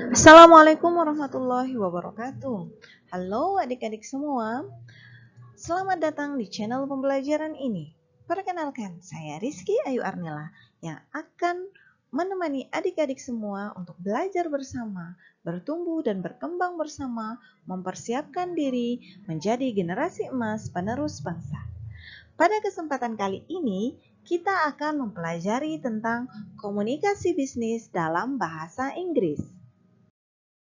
Assalamualaikum warahmatullahi wabarakatuh. Halo adik-adik semua, selamat datang di channel pembelajaran ini. Perkenalkan, saya Rizky Ayu Arnila yang akan menemani adik-adik semua untuk belajar bersama, bertumbuh dan berkembang bersama, mempersiapkan diri menjadi generasi emas penerus bangsa. Pada kesempatan kali ini, kita akan mempelajari tentang komunikasi bisnis dalam bahasa Inggris.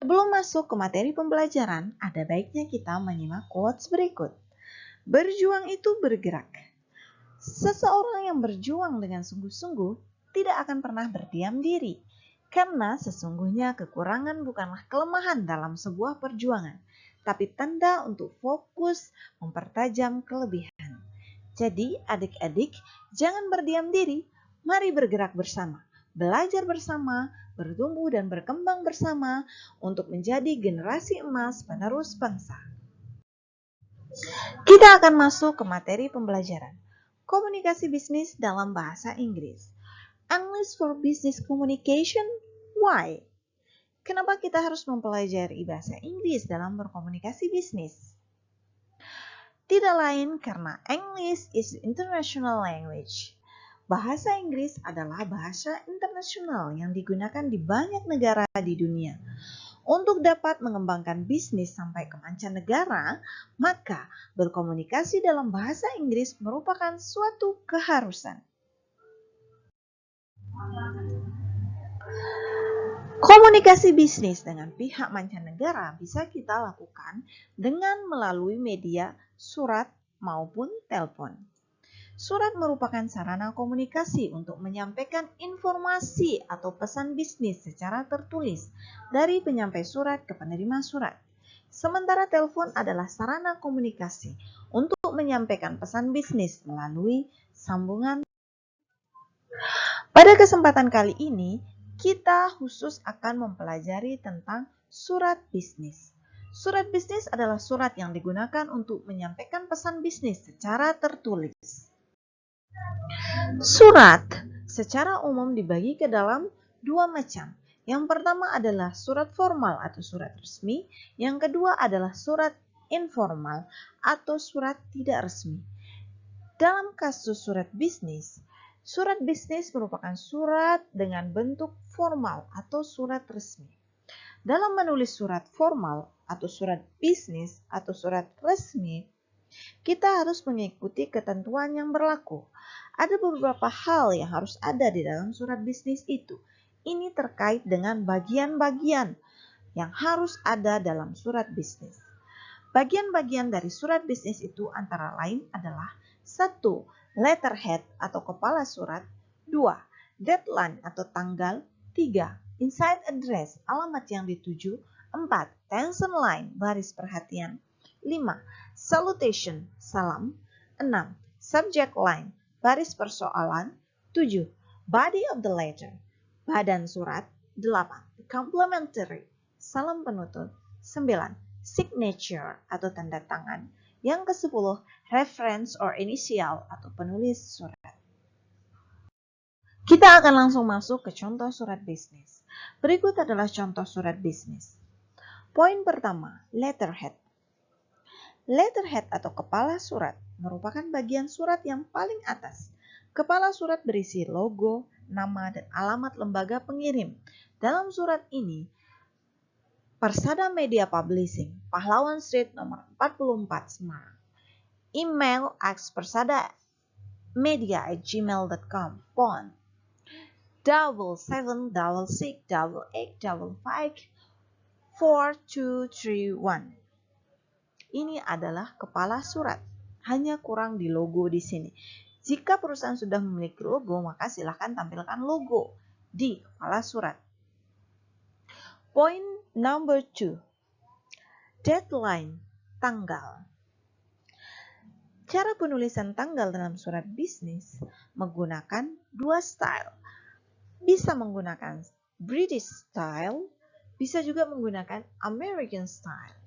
Sebelum masuk ke materi pembelajaran, ada baiknya kita menyimak quotes berikut. Berjuang itu bergerak. Seseorang yang berjuang dengan sungguh-sungguh tidak akan pernah berdiam diri, karena sesungguhnya kekurangan bukanlah kelemahan dalam sebuah perjuangan, tapi tanda untuk fokus mempertajam kelebihan. Jadi adik-adik, jangan berdiam diri, mari bergerak bersama, belajar bersama, bertumbuh dan berkembang bersama untuk menjadi generasi emas penerus bangsa. Kita akan masuk ke materi pembelajaran. Komunikasi bisnis dalam bahasa Inggris. English for Business Communication. Why? Kenapa kita harus mempelajari bahasa Inggris dalam berkomunikasi bisnis? Tidak lain karena English is international language. Bahasa Inggris adalah bahasa internasional yang digunakan di banyak negara di dunia. Untuk dapat mengembangkan bisnis sampai ke mancanegara, maka berkomunikasi dalam bahasa Inggris merupakan suatu keharusan. Komunikasi bisnis dengan pihak mancanegara bisa kita lakukan dengan melalui media surat maupun telepon. Surat merupakan sarana komunikasi untuk menyampaikan informasi atau pesan bisnis secara tertulis dari penyampai surat ke penerima surat. Sementara telepon adalah sarana komunikasi untuk menyampaikan pesan bisnis melalui sambungan. Pada kesempatan kali ini, kita khusus akan mempelajari tentang surat bisnis. Surat bisnis adalah surat yang digunakan untuk menyampaikan pesan bisnis secara tertulis. Surat secara umum dibagi ke dalam dua macam. Yang pertama adalah surat formal atau surat resmi. Yang kedua adalah surat informal atau surat tidak resmi. Dalam kasus surat bisnis merupakan surat dengan bentuk formal atau surat resmi. Dalam menulis surat formal atau surat bisnis atau surat resmi, kita harus mengikuti ketentuan yang berlaku. Ada beberapa hal yang harus ada di dalam surat bisnis itu. Ini terkait dengan bagian-bagian yang harus ada dalam surat bisnis. Bagian-bagian dari surat bisnis itu antara lain adalah 1. Letterhead atau kepala surat. 2. Deadline atau tanggal. 3. Inside address, alamat yang dituju. 4. Tension line, baris perhatian. 5. Salutation, salam. 6. Subject line, baris persoalan. 7. Body of the letter, badan surat. 8. Complimentary, salam penutup. 9. Signature atau tanda tangan. Yang ke-10, reference or initial atau penulis surat. Kita akan langsung masuk ke contoh surat bisnis. Berikut adalah contoh surat bisnis. Poin pertama, letterhead. Letterhead atau kepala surat merupakan bagian surat yang paling atas. Kepala surat berisi logo, nama, dan alamat lembaga pengirim. Dalam surat ini, Persada Media Publishing, Pahlawan Street nomor 44 Semarang. Email persadamedia@gmail.com. Phone 7768554231. Ini adalah kepala surat. Hanya kurang di logo di sini. Jika perusahaan sudah memiliki logo, maka silakan tampilkan logo di kepala surat. Point number 2. Deadline, tanggal. Cara penulisan tanggal dalam surat bisnis menggunakan dua style. Bisa menggunakan British style, bisa juga menggunakan American style.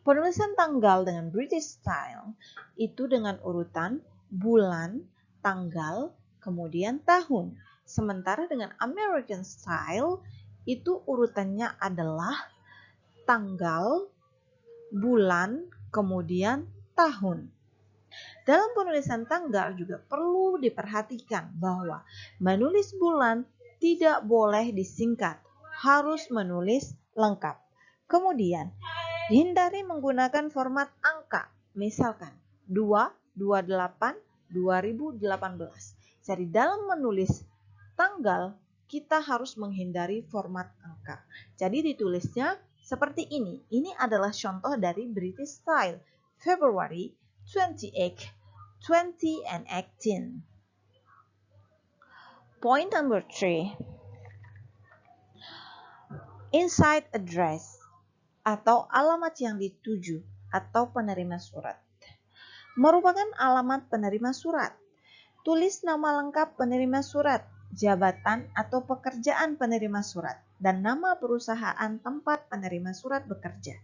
Penulisan tanggal dengan British style itu dengan urutan bulan, tanggal, kemudian tahun. Sementara dengan American style itu urutannya adalah tanggal, bulan, kemudian tahun. Dalam penulisan tanggal juga perlu diperhatikan bahwa menulis bulan tidak boleh disingkat, harus menulis lengkap. Kemudian, hindari menggunakan format angka, misalkan 2/28/2018. Jadi dalam menulis tanggal, kita harus menghindari format angka. Jadi ditulisnya seperti ini. Ini adalah contoh dari British style. February 28, 2018. Point number 3. Inside address atau alamat yang dituju atau penerima surat merupakan alamat penerima surat. Tulis nama lengkap penerima surat, jabatan atau pekerjaan penerima surat, dan nama perusahaan tempat penerima surat bekerja.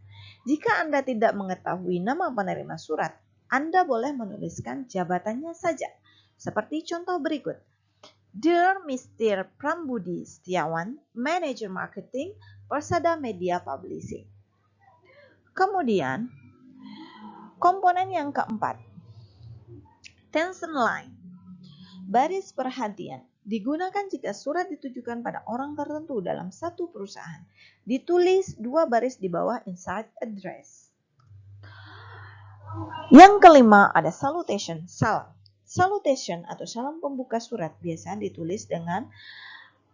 Jika Anda tidak mengetahui nama penerima surat, Anda boleh menuliskan jabatannya saja. Seperti contoh berikut. Dear Mr. Prambudi Setiawan, Manager Marketing, Persada Media Publishing. Kemudian, komponen yang keempat, tension line. Baris perhatian digunakan jika surat ditujukan pada orang tertentu dalam satu perusahaan. Ditulis 2 baris di bawah inside address. Yang kelima ada salutation, salam. Salutation atau salam pembuka surat biasa ditulis dengan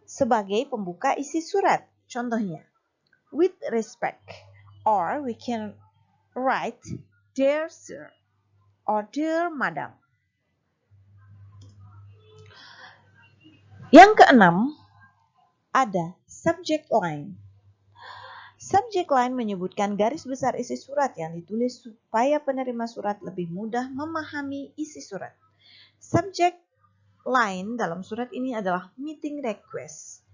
sebagai pembuka isi surat. Contohnya, with respect, or we can write dear sir or dear madam. Yang keenam ada subject line. Subject line menyebutkan garis besar isi surat yang ditulis supaya penerima surat lebih mudah memahami isi surat. Subject line dalam surat ini adalah meeting request.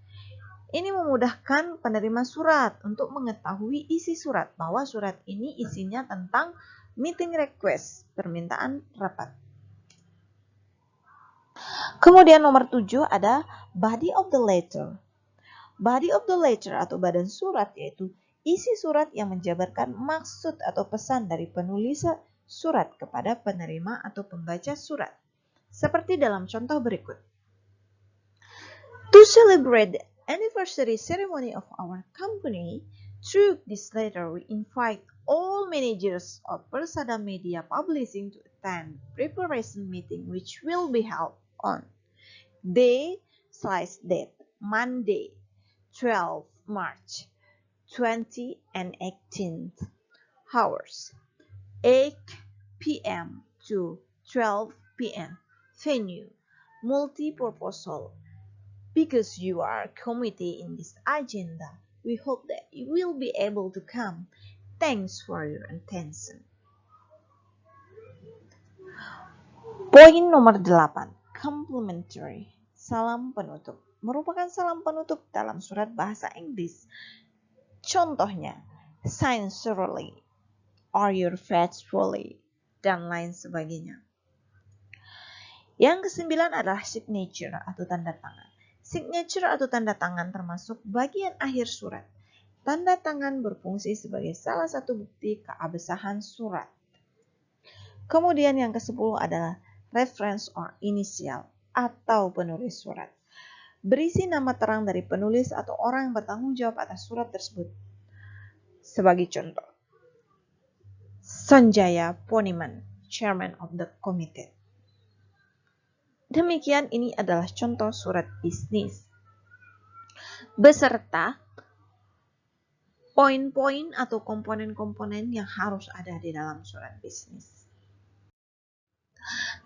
Ini memudahkan penerima surat untuk mengetahui isi surat, bahwa surat ini isinya tentang meeting request, permintaan rapat. Kemudian nomor 7 ada body of the letter. Body of the letter atau badan surat yaitu isi surat yang menjabarkan maksud atau pesan dari penulis surat kepada penerima atau pembaca surat. Seperti dalam contoh berikut. To celebrate the anniversary ceremony of our company, through this letter we invite all managers of Persada Media Publishing to attend preparation meeting which will be held on day/date Monday 12 March 2018 hours 8 p.m. to 12 p.m. Venue multi-purpose hall. Because you are committed in this agenda, we hope that you will be able to come. Thanks for your attention. Poin nomor 8. Complimentary. Salam penutup. Merupakan salam penutup dalam surat bahasa Inggris. Contohnya, sincerely, or your faithfully, dan lain sebagainya. Yang kesembilan adalah signature atau tanda tangan. Signature atau tanda tangan termasuk bagian akhir surat. Tanda tangan berfungsi sebagai salah satu bukti keabsahan surat. Kemudian yang ke-10 adalah reference or initial atau penulis surat. Berisi nama terang dari penulis atau orang yang bertanggung jawab atas surat tersebut. Sebagai contoh, Sanjaya Poniman, Chairman of the Committee. Demikian ini adalah contoh surat bisnis beserta poin-poin atau komponen-komponen yang harus ada di dalam surat bisnis.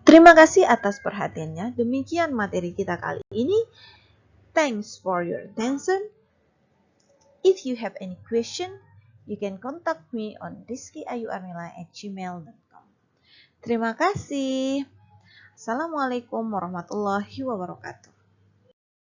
Terima kasih atas perhatiannya. Demikian materi kita kali ini. Thanks for your attention. If you have any question, you can contact me on rizkyayuarmila@gmail.com. Terima kasih. Assalamualaikum warahmatullahi wabarakatuh.